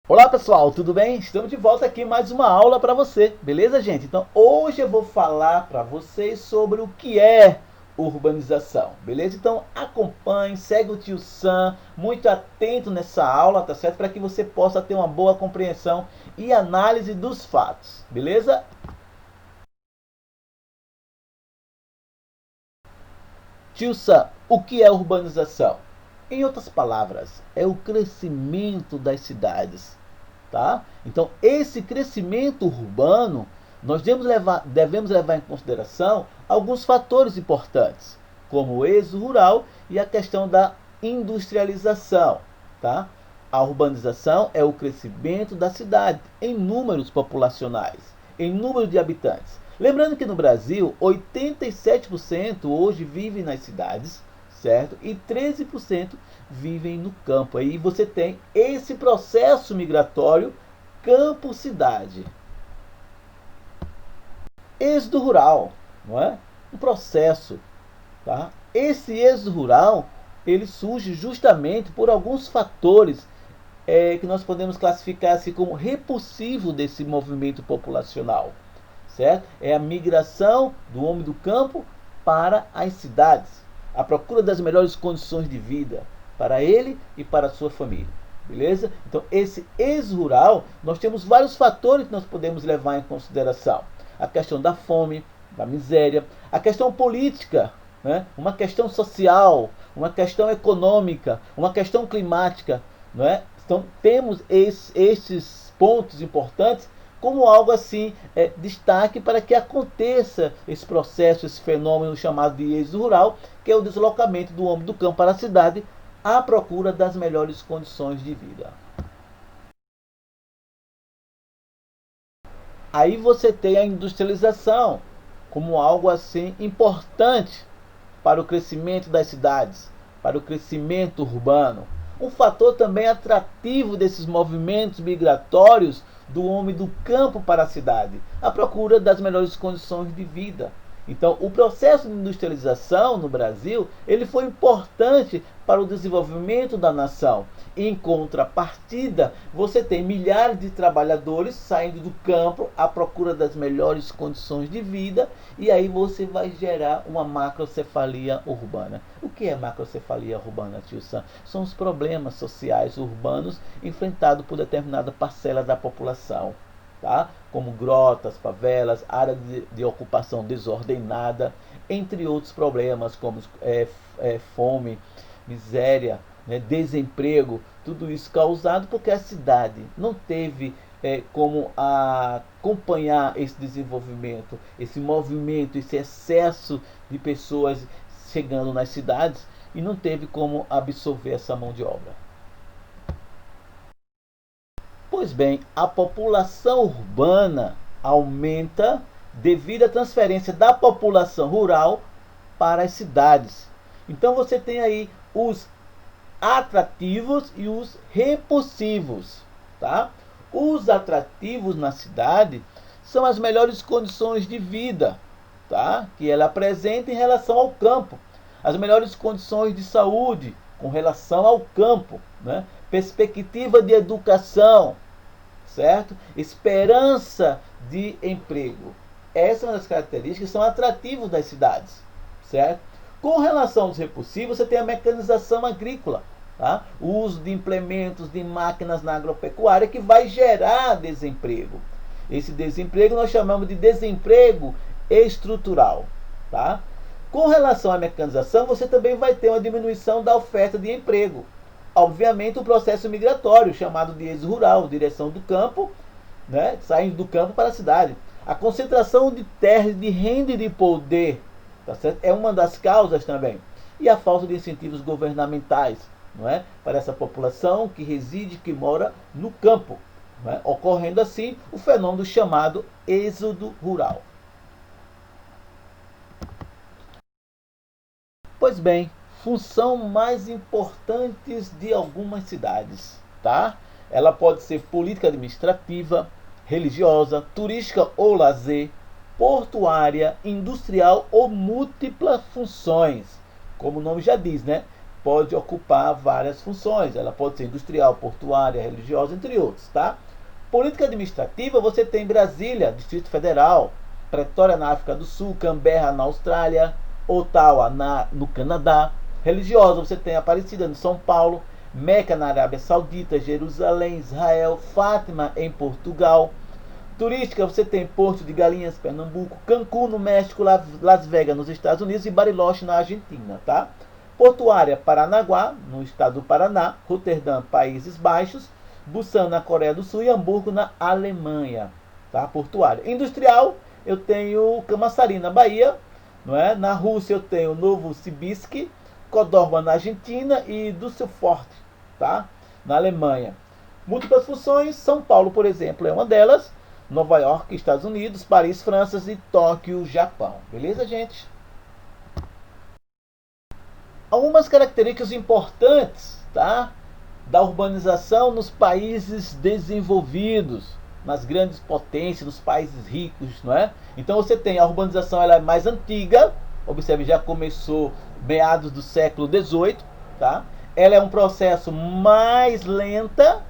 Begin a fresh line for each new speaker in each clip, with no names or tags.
Olá pessoal, tudo bem? Estamos de volta aqui mais uma aula para você, beleza gente? Então hoje eu vou falar para vocês sobre o que é urbanização, beleza? Então acompanhe, segue o tio Sam, muito atento nessa aula, tá certo? Para que você possa ter uma boa compreensão e análise dos fatos, beleza? Tio Sam, o que é urbanização? Em outras palavras, é o crescimento das cidades, tá? Então, esse crescimento urbano, nós devemos levar em consideração alguns fatores importantes, como o êxodo rural e a questão da industrialização, tá? A urbanização é o crescimento da cidade em números populacionais, em número de habitantes. Lembrando que no Brasil, 87% hoje vivem nas cidades, certo? E 13% vivem no campo. Aí você tem esse processo migratório campo-cidade. Êxodo rural, não é? Um processo, tá? Esse êxodo rural, ele surge justamente por alguns fatores que nós podemos classificar assim como repulsivo desse movimento populacional, certo? É a migração do homem do campo para as cidades, a procura das melhores condições de vida para ele e para a sua família. Beleza? Então, esse ex-rural, nós temos vários fatores que nós podemos levar em consideração. A questão da fome, da miséria, a questão política, né? Uma questão social, uma questão econômica, uma questão climática. Não é? Então, temos esses pontos importantes como algo assim, destaque para que aconteça esse processo, esse fenômeno chamado de êxodo rural, que é o deslocamento do homem do campo para a cidade à procura das melhores condições de vida. Aí você tem a industrialização como algo assim importante para o crescimento das cidades, para o crescimento urbano. Um fator também atrativo desses movimentos migratórios do homem do campo para a cidade, a procura das melhores condições de vida. Então, o processo de industrialização no Brasil, ele foi importante para o desenvolvimento da nação. Em contrapartida, você tem milhares de trabalhadores saindo do campo à procura das melhores condições de vida, e aí você vai gerar uma macrocefalia urbana. O que é macrocefalia urbana, tio Sam? São os problemas sociais urbanos enfrentados por determinada parcela da população, tá? Como grotas, favelas, áreas de ocupação desordenada, entre outros problemas como fome, miséria, né, desemprego, tudo isso causado porque a cidade não teve como acompanhar esse desenvolvimento, esse movimento, esse excesso de pessoas chegando nas cidades e não teve como absorver essa mão de obra. Pois bem, a população urbana aumenta devido à transferência da população rural para as cidades. Então você tem aí os atrativos e os repulsivos, tá? Os atrativos na cidade são as melhores condições de vida, tá? Que ela apresenta em relação ao campo, as melhores condições de saúde com relação ao campo, né? Perspectiva de educação, certo? Esperança de emprego. Essa é uma das características que são atrativos das cidades, certo? Com relação aos repulsivos, você tem a mecanização agrícola, tá? O uso de implementos, de máquinas na agropecuária que vai gerar desemprego. Esse desemprego nós chamamos de desemprego estrutural, tá? Com relação à mecanização, você também vai ter uma diminuição da oferta de emprego. Obviamente, o processo migratório, chamado de êxodo rural, direção do campo, né, saindo do campo para a cidade. A concentração de terras, de renda e de poder, tá certo? É uma das causas também. E a falta de incentivos governamentais, não é, para essa população que reside, que mora no campo, não é? Ocorrendo assim o fenômeno chamado êxodo rural. Pois bem, função mais importantes de algumas cidades, tá? Ela pode ser política administrativa, religiosa, turística ou lazer, portuária, industrial ou múltiplas funções. Como o nome já diz, né? pode ocupar várias funções. Ela pode ser industrial, portuária, religiosa, entre outros, tá? Política administrativa, você tem Brasília, Distrito Federal, Pretória na África do Sul, Canberra na Austrália, Ottawa no Canadá. Religiosa, você tem Aparecida no São Paulo, Meca na Arábia Saudita, Jerusalém, Israel, Fátima em Portugal. Turística, você tem Porto de Galinhas, Pernambuco, Cancún no México, Las Vegas nos Estados Unidos e Bariloche na Argentina, tá? Portuária, Paranaguá, no estado do Paraná, Roterdã, Países Baixos, Busan na Coreia do Sul e Hamburgo na Alemanha, tá? Portuária. Industrial, eu tenho Camaçari na Bahia, não é? Na Rússia eu tenho Novosibirsk, Córdoba na Argentina e Düsseldorf, tá? Na Alemanha. Múltiplas funções, São Paulo, por exemplo, é uma delas, Nova York, Estados Unidos, Paris, França e Tóquio, Japão. Beleza, gente? Algumas características importantes, tá, da urbanização nos países desenvolvidos, nas grandes potências, nos países ricos, não é? Então você tem a urbanização, ela é mais antiga, observe, já começou meados do século XVIII, tá? Ela é um processo mais lenta,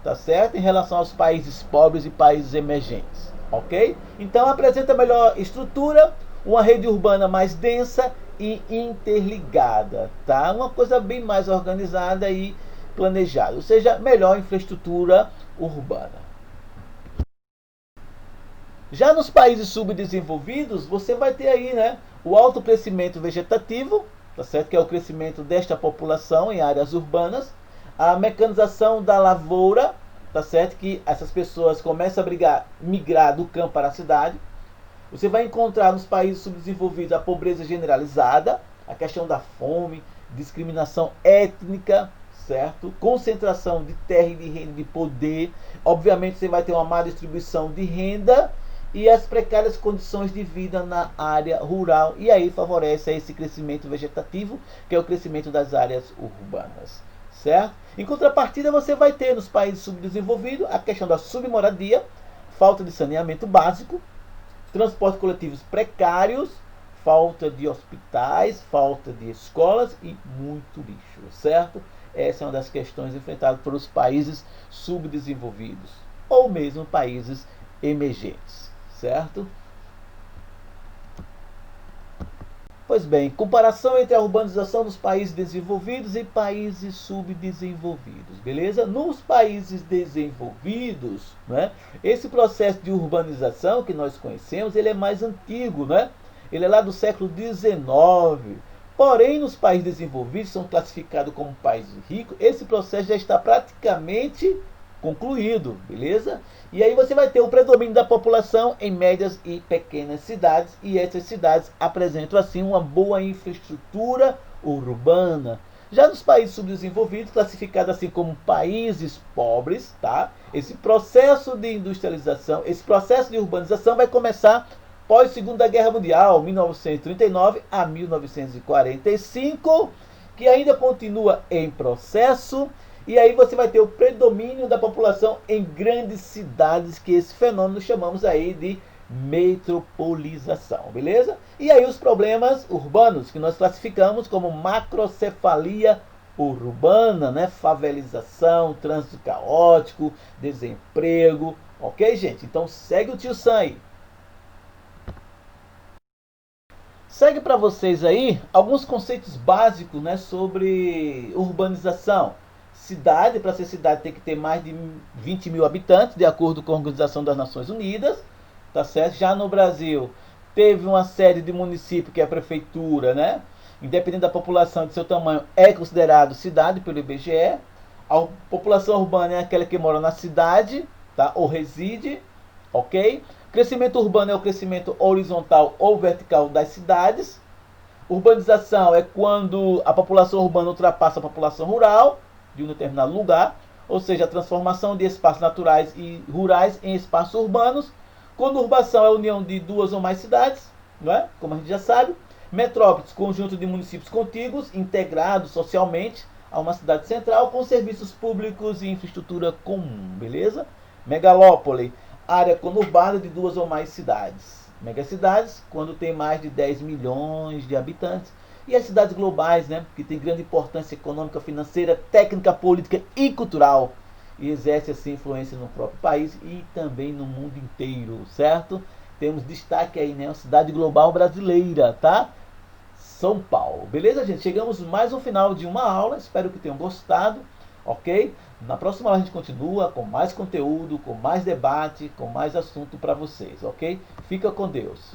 tá certo? Em relação aos países pobres e países emergentes, ok? Então apresenta melhor estrutura, uma rede urbana mais densa e interligada, tá? Uma coisa bem mais organizada e planejada, ou seja, melhor infraestrutura urbana. Já nos países subdesenvolvidos, você vai ter aí, né, o alto crescimento vegetativo, tá certo? Que é o crescimento desta população em áreas urbanas, a mecanização da lavoura, tá certo? Que essas pessoas começam a migrar do campo para a cidade. Você vai encontrar nos países subdesenvolvidos a pobreza generalizada, a questão da fome, discriminação étnica, certo? Concentração de terra e de renda, de poder. Obviamente você vai ter uma má distribuição de renda e as precárias condições de vida na área rural. E aí favorece esse crescimento vegetativo, que é o crescimento das áreas urbanas, certo? Em contrapartida, você vai ter nos países subdesenvolvidos a questão da submoradia, falta de saneamento básico, transportes coletivos precários, falta de hospitais, falta de escolas e muito lixo, certo? Essa é uma das questões enfrentadas pelos países subdesenvolvidos ou mesmo países emergentes, certo? Pois bem, comparação entre a urbanização dos países desenvolvidos e países subdesenvolvidos, beleza? Nos países desenvolvidos, né, esse processo de urbanização que nós conhecemos, ele é mais antigo, né? Ele é lá do século XIX. Porém, nos países desenvolvidos, são classificados como países ricos, esse processo já está praticamente concluído, beleza? E aí você vai ter o predomínio da população em médias e pequenas cidades, e essas cidades apresentam assim uma boa infraestrutura urbana. Já nos países subdesenvolvidos, classificados assim como países pobres, tá? Esse processo de industrialização, esse processo de urbanização vai começar pós Segunda Guerra Mundial, 1939 a 1945, que ainda continua em processo. E aí você vai ter o predomínio da população em grandes cidades, que esse fenômeno chamamos aí de metropolização, beleza? E aí os problemas urbanos, que nós classificamos como macrocefalia urbana, né? Favelização, trânsito caótico, desemprego, ok, gente? Então segue o tio Sam aí. Segue para vocês aí alguns conceitos básicos, né, sobre urbanização. Cidade, para ser cidade, tem que ter mais de 20 mil habitantes, de acordo com a Organização das Nações Unidas, tá certo? Já no Brasil, teve uma série de municípios que é a prefeitura, né? Independente da população e de seu tamanho, é considerado cidade pelo IBGE. A população urbana é aquela que mora na cidade, tá? Ou reside, ok? Crescimento urbano é o crescimento horizontal ou vertical das cidades. Urbanização é quando a população urbana ultrapassa a população rural de um determinado lugar, ou seja, a transformação de espaços naturais e rurais em espaços urbanos. Conurbação é a união de duas ou mais cidades, não é? Como a gente já sabe. Metrópolis, conjunto de municípios contíguos, integrados socialmente a uma cidade central, com serviços públicos e infraestrutura comum, beleza? Megalópole, área conurbada de duas ou mais cidades. Megacidades, quando tem mais de 10 milhões de habitantes. E as cidades globais, né, que tem grande importância econômica, financeira, técnica, política e cultural, e exerce assim influência no próprio país e também no mundo inteiro, certo? Temos destaque aí, né, a cidade global brasileira, tá? São Paulo. Beleza, gente? Chegamos mais ao final de uma aula. Espero que tenham gostado, ok? Na próxima aula a gente continua com mais conteúdo, com mais debate, com mais assunto para vocês, ok? Fica com Deus.